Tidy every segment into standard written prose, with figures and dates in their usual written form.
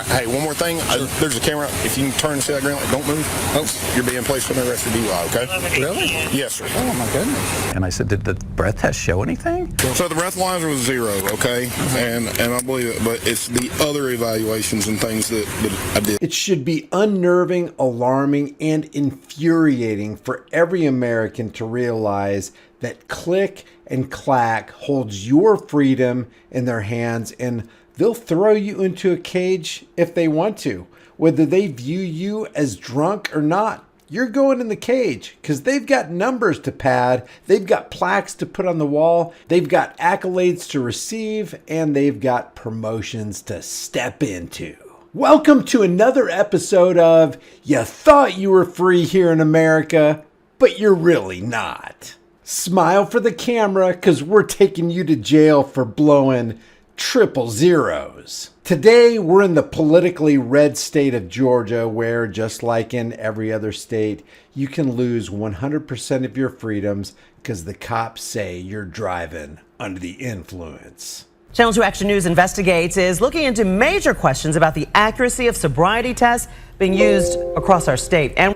Hey, one more thing. There's a camera. If you can turn and see that green light, don't move. Oh, you're being placed under arrest for DUI, okay? Really? Yes, sir. Oh, my goodness. And I said, did the breath test show anything? So the breathalyzer was 0, okay? And I believe it, but it's the other evaluations and things that I did. It should be unnerving, alarming, and infuriating for every American to realize that Click and Clack holds your freedom in their hands, and they'll throw you into a cage if they want to. Whether they view you as drunk or not, you're going in the cage because they've got numbers to pad, they've got plaques to put on the wall, they've got accolades to receive, and they've got promotions to step into. Welcome to another episode of You Thought You Were Free Here in America, but you're really not. Smile for the camera because we're taking you to jail for blowing triple zeros. Today, we're in the politically red state of Georgia where, just like in every other state, you can lose 100% of your freedoms because the cops say you're driving under the influence. Channel 2 Action News Investigates is looking into major questions about the accuracy of sobriety tests being used across our state. And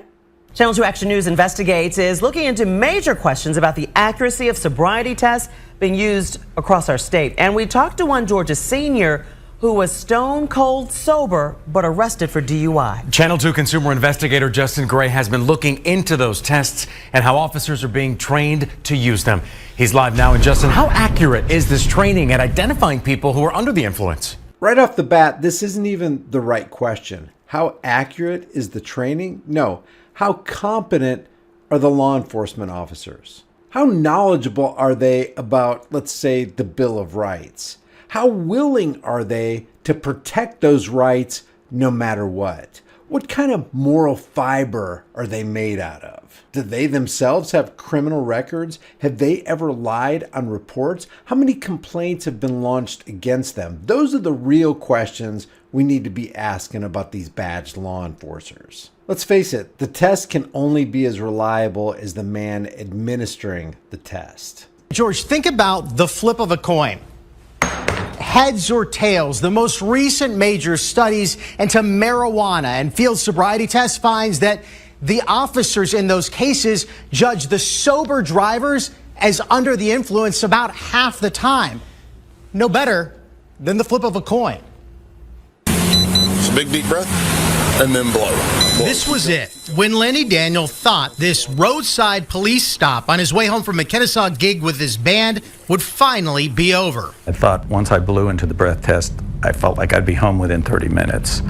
Channel 2 Action News Investigates is looking into major questions about the accuracy of sobriety tests being used across our state. And we talked to one Georgia senior who was stone cold sober but arrested for DUI. Channel 2 consumer investigator Justin Gray has been looking into those tests and how officers are being trained to use them. He's live now. And Justin, how accurate is this training at identifying people who are under the influence? Right off the bat, this isn't even the right question. How accurate is the training? No. How competent are the law enforcement officers? How knowledgeable are they about, let's say, the Bill of Rights? How willing are they to protect those rights no matter what? What kind of moral fiber are they made out of? Do they themselves have criminal records? Have they ever lied on reports? How many complaints have been launched against them? Those are the real questions we need to be asking about these badged law enforcers. Let's face it, the test can only be as reliable as the man administering the test. George, think about the flip of a coin. Heads or tails, the most recent major studies into marijuana and field sobriety tests finds that the officers in those cases judge the sober drivers as under the influence about half the time. No better than the flip of a coin. It's a big deep breath and then blow. This was it. When Lenny Daniel thought this roadside police stop on his way home from a Kennesaw gig with his band would finally be over. I thought once I blew into the breath test, I felt like I'd be home within 30 minutes.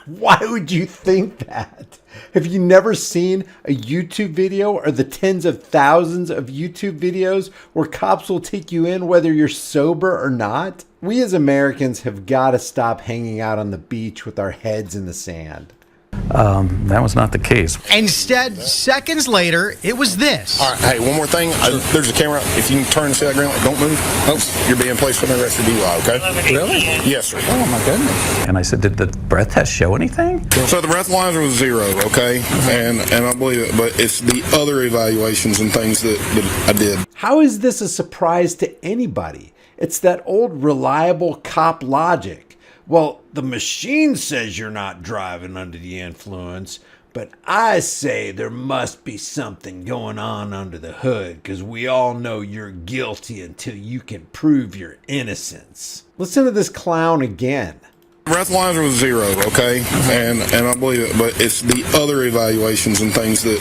Why would you think that? Have you never seen a YouTube video or the tens of thousands of YouTube videos where cops will take you in whether you're sober or not? We as Americans have got to stop hanging out on the beach with our heads in the sand. That was not the case. Instead, seconds later, it was this. All right, hey, one more thing. There's a camera. If you can turn and see that green light, don't move. Oh, you're being placed under arrest for DUI, okay? Really? Yes, sir. Oh, my goodness. And I said, did the breath test show anything? So the breathalyzer was 0, okay? And I believe it, but it's the other evaluations and things that I did. How is this a surprise to anybody? It's that old reliable cop logic. Well, the machine says you're not driving under the influence, but I say there must be something going on under the hood because we all know you're guilty until you can prove your innocence. Listen to this clown again. Breathalyzer was 0, okay? And I believe it, but it's the other evaluations and things that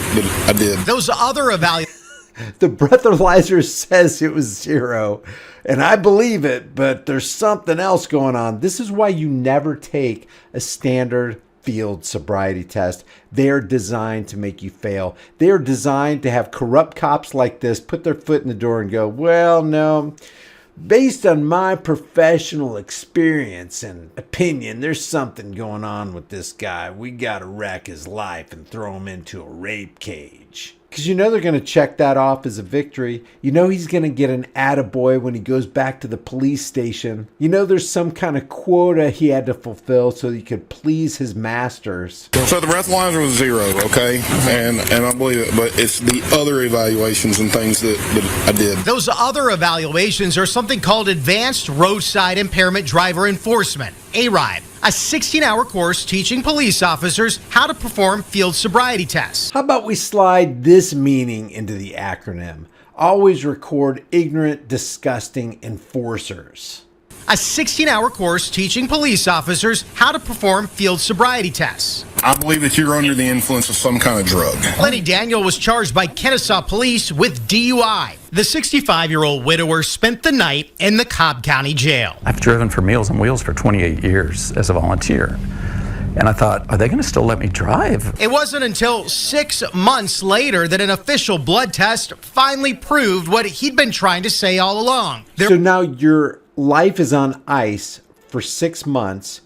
I did. Those other evaluations. The breathalyzer says it was 0, and I believe it, but there's something else going on. This is why you never take a standard field sobriety test. They're designed to make you fail. They're designed to have corrupt cops like this put their foot in the door and go, well, no, based on my professional experience and opinion, there's something going on with this guy. We got to wreck his life and throw him into a rape cage. Because you know they're going to check that off as a victory. You know he's going to get an attaboy when he goes back to the police station. You know there's some kind of quota he had to fulfill so he could please his masters. So the breathalyzer was 0, okay? And I believe it, but it's the other evaluations and things that I did. Those other evaluations are something called Advanced Roadside Impairment Driver Enforcement, ARIDE. a 16-hour course teaching police officers how to perform field sobriety tests. How about we slide this meaning into the acronym? Always record ignorant, disgusting enforcers. A 16-hour course teaching police officers how to perform field sobriety tests. I believe that you're under the influence of some kind of drug. Lenny Daniel was charged by Kennesaw police with DUI. The 65-year-old widower spent the night in the Cobb County Jail. I've driven for Meals on Wheels for 28 years as a volunteer. And I thought, are they going to still let me drive? It wasn't until 6 months later that an official blood test finally proved what he'd been trying to say all along. So now your life is on ice for 6 months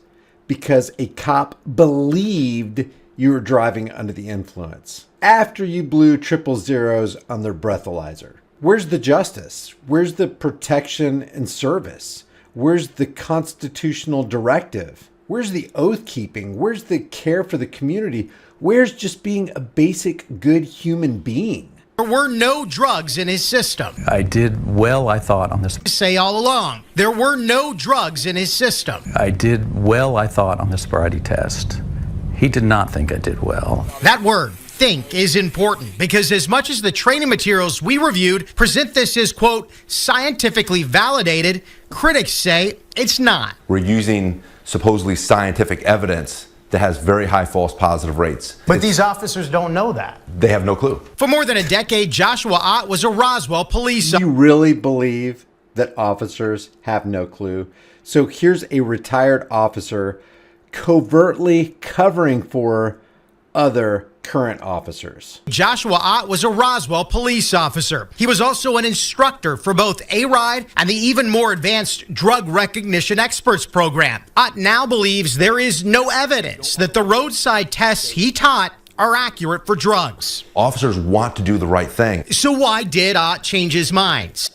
because a cop believed you were driving under the influence after you blew 000s on their breathalyzer. Where's the justice? Where's the protection and service? Where's the constitutional directive? Where's the oath keeping? Where's the care for the community? Where's just being a basic good human being? There were no drugs in his system. I did well, I thought, on this. Say all along, there were no drugs in his system. I did well, I thought, on the sobriety test. He did not think I did well. That word, think, is important because as much as the training materials we reviewed present this as, quote, scientifically validated, critics say it's not. We're using supposedly scientific evidence that has very high false positive rates. But these officers don't know that. They have no clue. For more than a decade, Joshua Ott was a Roswell police officer. You really believe that officers have no clue? So here's a retired officer covertly covering for other current officers. Joshua Ott was a Roswell police officer. He was also an instructor for both A-RIDE and the even more advanced Drug Recognition Experts program. Ott now believes there is no evidence that the roadside tests he taught are accurate for drugs. Officers want to do the right thing. So why did Ott change his mind?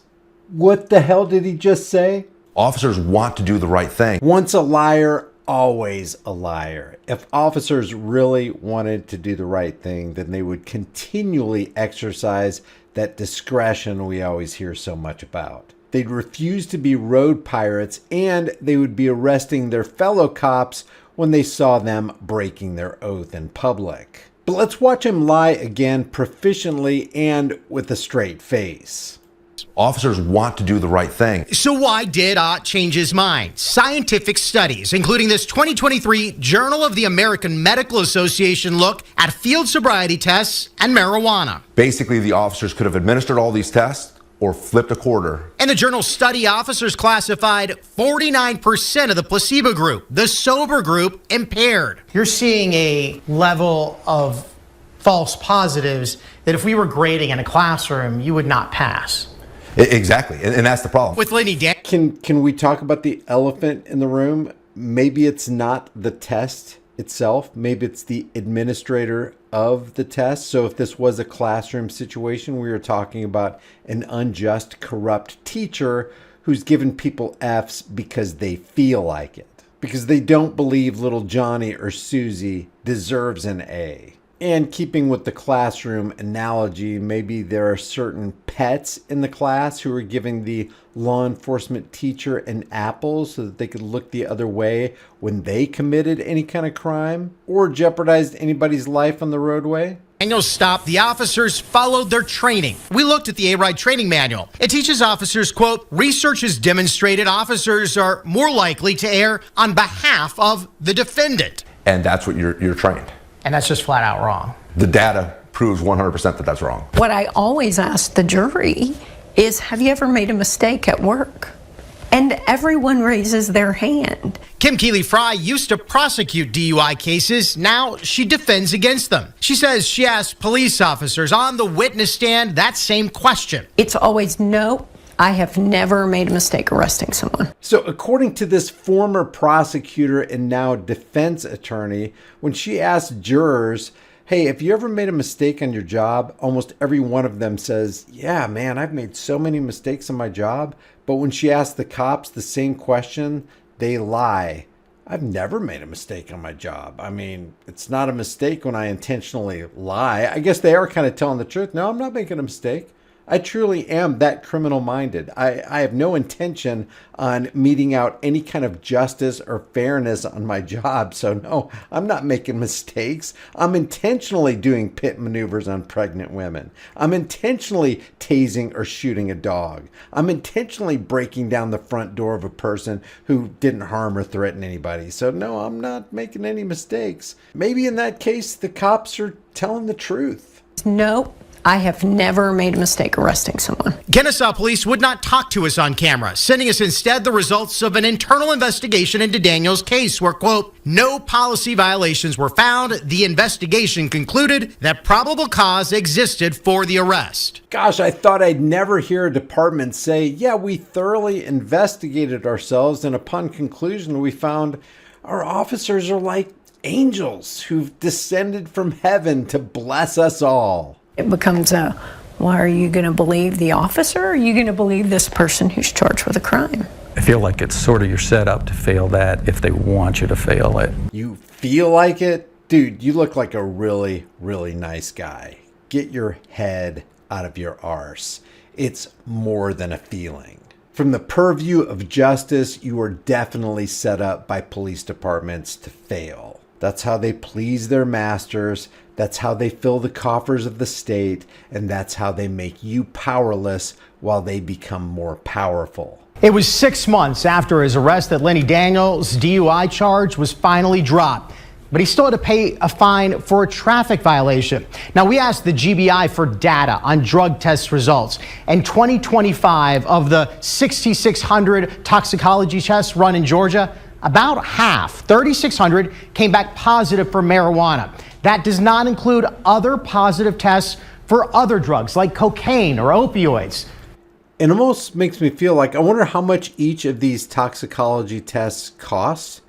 What the hell did he just say? Officers want to do the right thing. Once a liar, always a liar. If officers really wanted to do the right thing, then they would continually exercise that discretion we always hear so much about. They'd refuse to be road pirates, and they would be arresting their fellow cops when they saw them breaking their oath in public. But let's watch him lie again proficiently and with a straight face. Officers want to do the right thing. So why did Ott change his mind? Scientific studies, including this 2023 Journal of the American Medical Association look at field sobriety tests and marijuana. Basically, the officers could have administered all these tests or flipped a quarter. In the journal study, officers classified 49% of the placebo group, the sober group, impaired. You're seeing a level of false positives that if we were grading in a classroom, you would not pass. Exactly, and that's the problem. With Lenny Daniel. Can we talk about the elephant in the room? Maybe it's not the test itself. Maybe it's the administrator of the test. So if this was a classroom situation, we were talking about an unjust, corrupt teacher who's giving people Fs because they feel like it, because they don't believe little Johnny or Susie deserves an A. And keeping with the classroom analogy, maybe there are certain pets in the class who are giving the law enforcement teacher an apple so that they could look the other way when they committed any kind of crime or jeopardized anybody's life on the roadway. Daniel stopped. The officers followed their training. We looked at the A-RIDE training manual. It teaches officers, quote, research has demonstrated officers are more likely to err on behalf of the defendant. And that's what you're trained. And that's just flat out wrong. The data proves 100% that that's wrong. What I always ask the jury is, have you ever made a mistake at work? And everyone raises their hand. Kim Keeley-Fry used to prosecute DUI cases. Now she defends against them. She says she asked police officers on the witness stand that same question. It's always no. I have never made a mistake arresting someone. So according to this former prosecutor and now defense attorney, when she asked jurors, hey, have you ever made a mistake on your job? Almost every one of them says, yeah, man, I've made so many mistakes on my job. But when she asked the cops the same question, they lie. I've never made a mistake on my job. I mean, it's not a mistake when I intentionally lie. I guess they are kind of telling the truth. No, I'm not making a mistake. I truly am that criminal-minded. I have no intention on meting out any kind of justice or fairness on my job. So no, I'm not making mistakes. I'm intentionally doing pit maneuvers on pregnant women. I'm intentionally tasing or shooting a dog. I'm intentionally breaking down the front door of a person who didn't harm or threaten anybody. So no, I'm not making any mistakes. Maybe in that case, the cops are telling the truth. No, I have never made a mistake arresting someone. Kennesaw police would not talk to us on camera, sending us instead the results of an internal investigation into Daniel's case where, quote, no policy violations were found. The investigation concluded that probable cause existed for the arrest. Gosh, I thought I'd never hear a department say, yeah, we thoroughly investigated ourselves, and upon conclusion, we found our officers are like angels who've descended from heaven to bless us all. It becomes a, well, are you going to believe the officer, or are you going to believe this person who's charged with a crime? I feel like it's sort of you're set up to fail that if they want you to fail it. You feel like it? Dude, you look like a really, really nice guy. Get your head out of your arse. It's more than a feeling. From the purview of justice, you are definitely set up by police departments to fail. That's how they please their masters. That's how they fill the coffers of the state. And that's how they make you powerless while they become more powerful. It was 6 months after his arrest that Lenny Daniel's DUI charge was finally dropped, but he still had to pay a fine for a traffic violation. Now, we asked the GBI for data on drug test results. And 2025 of the 6,600 toxicology tests run in Georgia, about half, 3,600, came back positive for marijuana. That does not include other positive tests for other drugs like cocaine or opioids. It almost makes me feel like I wonder how much each of these toxicology tests costs.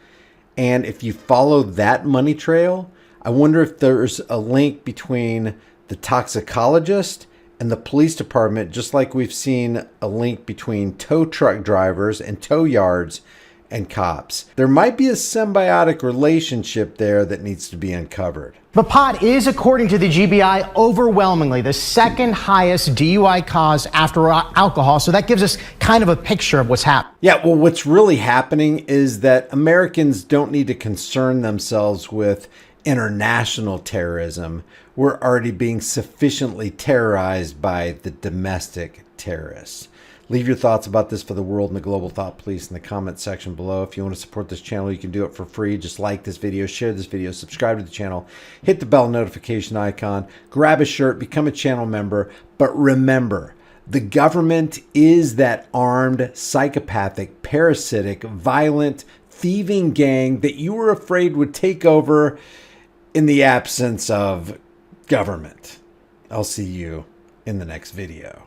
And if you follow that money trail, I wonder if there's a link between the toxicologist and the police department, just like we've seen a link between tow truck drivers and tow yards and cops. There might be a symbiotic relationship there that needs to be uncovered. But pot is, according to the GBI, overwhelmingly the second highest DUI cause after alcohol. So that gives us kind of a picture of what's happening. Yeah, well, what's really happening is that Americans don't need to concern themselves with international terrorism. We're already being sufficiently terrorized by the domestic terrorists. Leave your thoughts about this for the world and the global thought police in the comment section below. If you want to support this channel, you can do it for free. Just like this video, share this video, subscribe to the channel, hit the bell notification icon, grab a shirt, become a channel member. But remember, the government is that armed, psychopathic, parasitic, violent, thieving gang that you were afraid would take over in the absence of government. I'll see you in the next video.